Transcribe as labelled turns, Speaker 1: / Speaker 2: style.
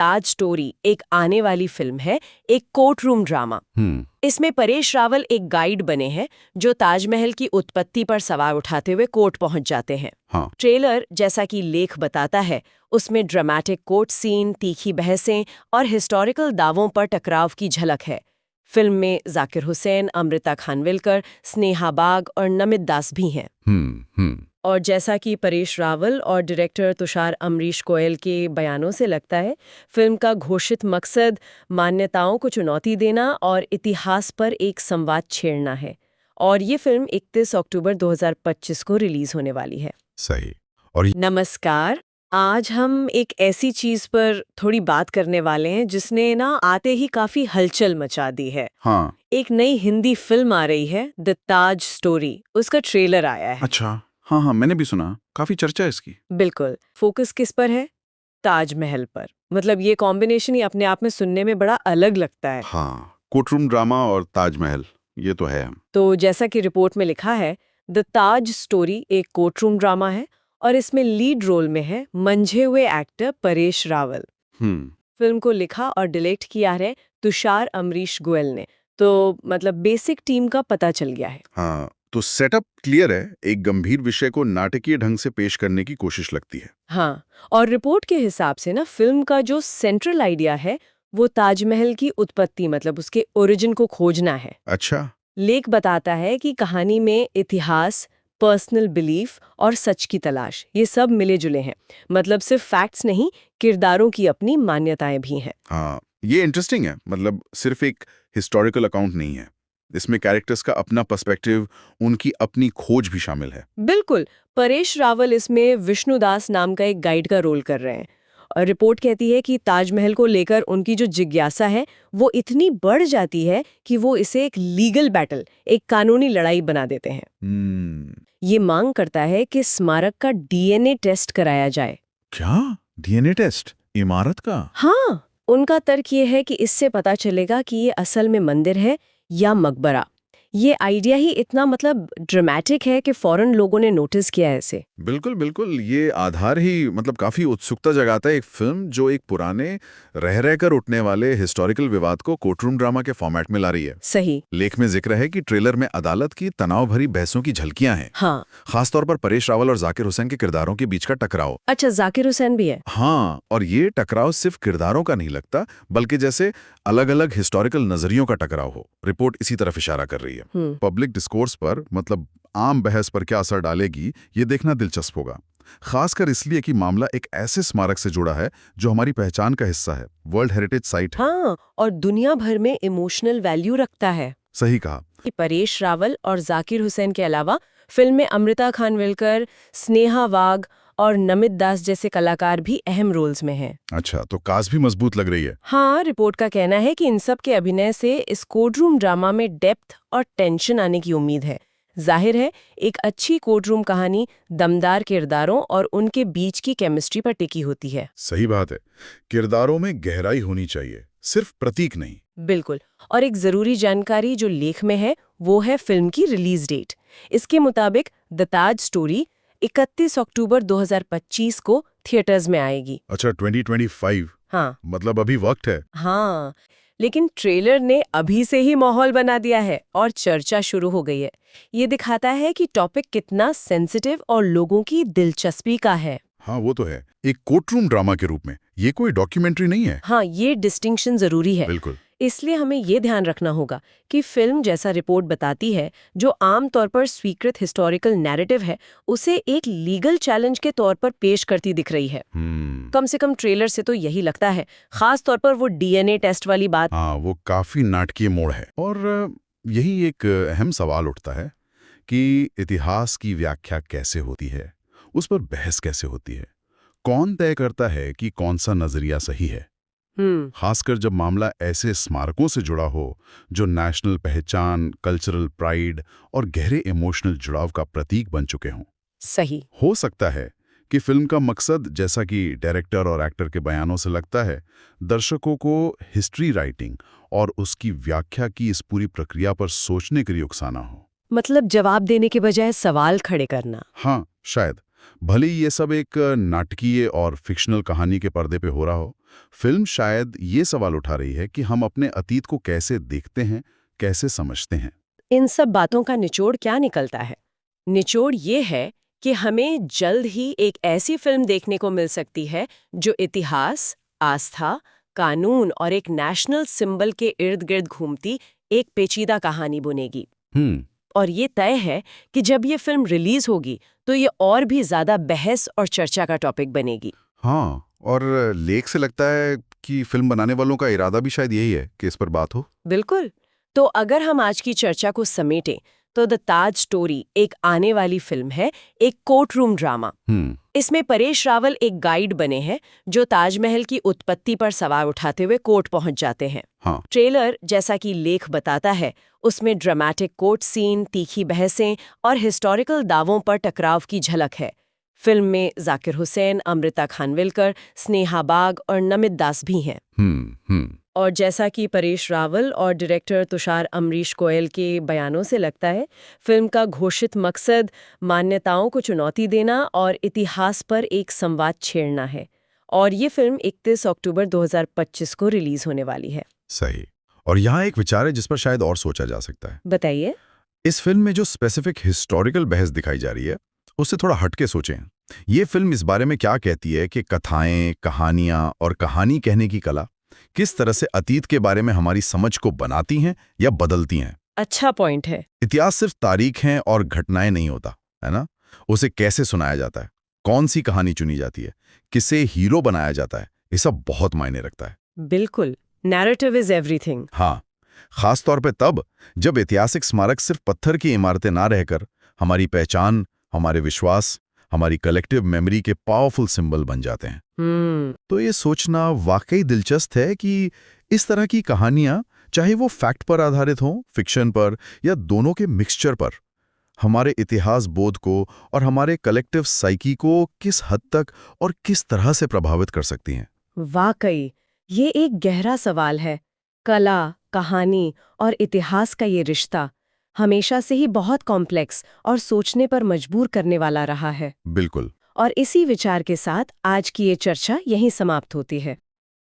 Speaker 1: ताज story एक आने वाली फिल्म है, एक कोर्ट रूम ड्रामा। इसमें परेश रावल एक गाइड बने हैं जो ताजमहल की उत्पत्ति पर सवाल उठाते हुए कोर्ट पहुंच जाते हैं।
Speaker 2: हाँ।
Speaker 1: ट्रेलर, जैसा कि लेख बताता है, उसमें ड्रामेटिक कोर्ट सीन, तीखी बहसें और हिस्टोरिकल दावों पर टकराव की झलक है। फिल्म में जाकिर हुसैन, अमृता खानविलकर, स्नेहा बाग और नमित दास भी हैं। और जैसा कि परेश रावल और डायरेक्टर तुषार अमरीश गोयल के बयानों से लगता है, फिल्म का घोषित मकसद मान्यताओं को चुनौती देना और इतिहास पर एक संवाद छेड़ना है। और ये फिल्म 31 अक्टूबर 2025 को रिलीज होने वाली है।
Speaker 2: सही। और
Speaker 1: नमस्कार, आज हम एक ऐसी चीज पर थोड़ी बात करने वाले हैं जिसने ना आते ही काफी हलचल मचा दी है।
Speaker 2: हाँ।
Speaker 1: एक नई हिंदी फिल्म आ रही है, द ताज स्टोरी। उसका ट्रेलर आया है।
Speaker 2: अच्छा, हाँ, मैंने भी सुना, काफी चर्चा है इसकी।
Speaker 1: बिल्कुल। फोकस किस पर है? ताजमहल पर। मतलब ये कॉम्बिनेशन ही अपने आप में सुनने में बड़ा अलग लगता है।
Speaker 2: हाँ, कोर्टरूम ड्रामा और ताजमहल, ये तो है।
Speaker 1: तो जैसा कि रिपोर्ट में लिखा है, द ताज स्टोरी एक कोर्टरूम ड्रामा है और इसमें लीड रोल में है मंझे हुए एक्टर परेश रावल। फिल्म को लिखा और डायरेक्ट किया है तुषार अमरीश गोयल ने। तो मतलब बेसिक टीम का पता चल गया है।
Speaker 2: हाँ, तो सेटअप क्लियर है, एक गंभीर विषय को नाटकीय ढंग से पेश करने की कोशिश लगती है।
Speaker 1: हाँ, और रिपोर्ट के हिसाब से ना फिल्म का जो सेंट्रल आइडिया है वो ताजमहल की उत्पत्ति, मतलब उसके ओरिजिन को खोजना है।
Speaker 2: अच्छा।
Speaker 1: लेख बताता है कि कहानी में इतिहास, पर्सनल बिलीफ और सच की तलाश, ये सब मिले जुले हैं। मतलब सिर्फ फैक्ट्स नहीं, किरदारों की अपनी मान्यताएं भी हैं।
Speaker 2: हाँ, ये इंटरेस्टिंग है, मतलब सिर्फ एक हिस्टोरिकल अकाउंट नहीं है, इसमें कैरेक्टर्स का अपना पर्सपेक्टिव, उनकी अपनी खोज भी शामिल है।
Speaker 1: बिल्कुल। परेश रावल इसमें विष्णुदास नाम का एक गाइड का रोल कर रहे हैं। और रिपोर्ट कहती है कि ताजमहल को लेकर उनकी जो जिज्ञासा है वो इतनी बढ़ जाती है कि वो इसे एक लीगल बैटल, एक कानूनी लड़ाई बना देते हैं। ये मांग करता है कि स्मारक का डीएनए टेस्ट कराया जाए।
Speaker 2: क्या? डीएनए टेस्ट इमारत का?
Speaker 1: हाँ, उनका तर्क ये है कि इससे पता चलेगा कि ये असल में मंदिर है या मकबरा। ये आइडिया ही इतना मतलब ड्रामेटिक है कि फौरन लोगों ने नोटिस किया है इसे।
Speaker 2: बिल्कुल बिल्कुल, ये आधार ही मतलब काफी उत्सुकता जगाता है। एक फिल्म जो एक पुराने रहकर उठने वाले हिस्टोरिकल विवाद को कोर्टरूम ड्रामा के फॉर्मेट में ला रही है।
Speaker 1: सही।
Speaker 2: लेख में जिक्र है कि ट्रेलर में अदालत की तनाव भरी बहसों की झलकियां हैं।
Speaker 1: हाँ।
Speaker 2: खासतौर पर परेश रावल और जाकिर हुसैन के किरदारों के बीच का टकराव।
Speaker 1: अच्छा, जाकिर हुसैन भी है?
Speaker 2: हाँ, और ये टकराव सिर्फ किरदारों का नहीं लगता, बल्कि जैसे अलग अलग हिस्टोरिकल नजरियों का टकराव हो। रिपोर्ट इसी तरफ इशारा कर रही है। पब्लिक डिस्कोर्स पर, मतलब आम बहस पर क्या असर डालेगी, ये देखना दिलचस्प होगा। खासकर इसलिए कि मामला एक ऐसे स्मारक से जुड़ा है जो हमारी पहचान का हिस्सा है, वर्ल्ड हेरिटेज साइट है।
Speaker 1: हाँ, और दुनिया भर में इमोशनल वैल्यू रखता है।
Speaker 2: सही कहा।
Speaker 1: कि परेश रावल और जाकिर हुसैन के अलावा फिल्म में अमृता खानविलकर, स्नेहा बाग और नमित दास जैसे कलाकार भी अहम रोल्स में हैं।
Speaker 2: अच्छा, तो कास्ट भी मजबूत लग रही है।
Speaker 1: हाँ, रिपोर्ट का कहना है कि इन सब के अभिनय से इस कोर्टरूम ड्रामा में डेप्थ और टेंशन आने की उम्मीद है। जाहिर है, एक अच्छी कोर्टरूम कहानी दमदार किरदारों और उनके बीच की केमिस्ट्री पर टिकी होती है।
Speaker 2: सही बात है, किरदारों में गहराई होनी चाहिए, सिर्फ प्रतीक नहीं।
Speaker 1: बिल्कुल। और एक जरूरी जानकारी जो लेख में है वो है फिल्म की रिलीज डेट। इसके मुताबिक द ताज स्टोरी 31 अक्टूबर 2025 को थिएटर्स में आएगी।
Speaker 2: अच्छा, 2025?
Speaker 1: हाँ।
Speaker 2: मतलब अभी वक्त है।
Speaker 1: हाँ, लेकिन ट्रेलर ने अभी से ही माहौल बना दिया है और चर्चा शुरू हो गई है। ये दिखाता है कि टॉपिक कितना सेंसिटिव और लोगों की दिलचस्पी का है।
Speaker 2: हाँ, वो तो है। एक कोर्टरूम ड्रामा के रूप में, ये कोई डॉक्यूमेंट्री नहीं है।
Speaker 1: हाँ, ये डिस्टिंक्शन जरूरी है।
Speaker 2: बिल्कुल।
Speaker 1: इसलिए हमें ये ध्यान रखना होगा कि फिल्म, जैसा रिपोर्ट बताती है, जो आमतौर पर स्वीकृत हिस्टोरिकल नैरेटिव है, उसे एक लीगल चैलेंज के तौर पर पेश करती दिख रही है। कम से कम ट्रेलर से तो यही लगता है, खास तौर पर वो डीएनए टेस्ट वाली बात।
Speaker 2: हाँ, वो काफी नाटकीय मोड़ है। और यही एक अहम सवाल उठता है कि इतिहास की व्याख्या कैसे होती है, उस पर बहस कैसे होती है, कौन तय करता है कि कौन सा नजरिया सही है। खासकर जब मामला ऐसे स्मारकों से जुड़ा हो जो नेशनल पहचान, कल्चरल प्राइड और गहरे इमोशनल जुड़ाव का प्रतीक बन चुके हों।
Speaker 1: सही।
Speaker 2: हो सकता है कि फिल्म का मकसद, जैसा कि डायरेक्टर और एक्टर के बयानों से लगता है, दर्शकों को हिस्ट्री राइटिंग और उसकी व्याख्या की इस पूरी प्रक्रिया पर सोचने के लिए उकसाना हो।
Speaker 1: मतलब जवाब देने के बजाय सवाल खड़े करना।
Speaker 2: हाँ, शायद। भले ही ये सब एक नाटकीय और फिक्शनल कहानी के पर्दे पे हो रहा हो, फिल्म शायद ये सवाल उठा रही है कि हम अपने अतीत को कैसे देखते हैं, कैसे समझते हैं।
Speaker 1: इन सब बातों का निचोड़ क्या निकलता है? निचोड़ ये है कि हमें जल्द ही एक ऐसी फिल्म देखने को मिल सकती है जो इतिहास, आस्था, कानून और एक नेशनल सिंबल के इर्द-गिर्द घूमती एक पेचीदा कहानी बुनेगी।
Speaker 2: हम्म।
Speaker 1: और ये तय है कि जब ये फिल्म रिलीज होगी तो ये और भी ज्यादा बहस और चर्चा का टॉपिक बनेगी।
Speaker 2: हाँ, और लेख से लगता है कि फिल्म बनाने वालों का इरादा भी शायद यही है कि इस पर बात हो।
Speaker 1: बिल्कुल। तो अगर हम आज की चर्चा को समेटें तो द ताज स्टोरी एक आने वाली फिल्म है, एक कोर्ट रूम ड्रामा। इसमें परेश रावल एक गाइड बने हैं जो ताजमहल की उत्पत्ति पर सवाल उठाते हुए कोर्ट पहुंच जाते हैं।
Speaker 2: हाँ।
Speaker 1: ट्रेलर, जैसा कि लेख बताता है, उसमें ड्रामेटिक कोर्ट सीन, तीखी बहसें और हिस्टोरिकल दावों पर टकराव की झलक है। फिल्म में जाकिर हुसैन, अमृता खानविलकर, स्नेहा बाग और नमित दास भी हैं। और जैसा कि परेश रावल और डायरेक्टर तुषार अमरीश गोयल के बयानों से लगता है, फिल्म का घोषित मकसद मान्यताओं को चुनौती देना और इतिहास पर एक संवाद छेड़ना है। और ये फिल्म 31 अक्टूबर 2025 को रिलीज होने वाली है।
Speaker 2: सही। और यहाँ एक विचार है जिस पर शायद और सोचा जा सकता है।
Speaker 1: बताइए।
Speaker 2: इस फिल्म में जो स्पेसिफिक हिस्टोरिकल बहस दिखाई जा रही है, उससे थोड़ा हटके सोचें। ये फिल्म इस बारे में क्या कहती है कि कथाएं, कहानियां और कहानी कहने की कला किस तरह से अतीत के बारे में हमारी समझ को बनाती हैं या बदलती हैं।
Speaker 1: अच्छा पॉइंट है।
Speaker 2: इतिहास सिर्फ तारीखें और घटनाएं नहीं होता, है ना? उसे कैसे सुनाया जाता है, कौन सी कहानी चुनी जाती है, किसे हीरो बनाया जाता है, ये सब बहुत मायने रखता है।
Speaker 1: बिल्कुल, नैरेटिव इज एवरीथिंग।
Speaker 2: हाँ, खास तौर पे तब जब ऐतिहासिक स्मारक सिर्फ पत्थर की इमारतें ना रहकर हमारी पहचान, हमारे विश्वास, हमारी कलेक्टिव मेमोरी के पावरफुल सिंबल बन जाते हैं। तो ये सोचना वाकई दिलचस्प है कि इस तरह की कहानियां, चाहे वो फैक्ट पर आधारित हों, फिक्शन पर, या दोनों के मिक्सचर पर, हमारे इतिहास बोध को और हमारे कलेक्टिव साइकी को किस हद तक और किस तरह से प्रभावित कर सकती हैं।
Speaker 1: वाकई ये एक गहरा सवाल है। कला, कहानी और इतिहास का ये रिश्ता हमेशा से ही बहुत कॉम्प्लेक्स और सोचने पर मजबूर करने वाला रहा है।
Speaker 2: बिल्कुल।
Speaker 1: और इसी विचार के साथ आज की ये चर्चा यहीं समाप्त होती है।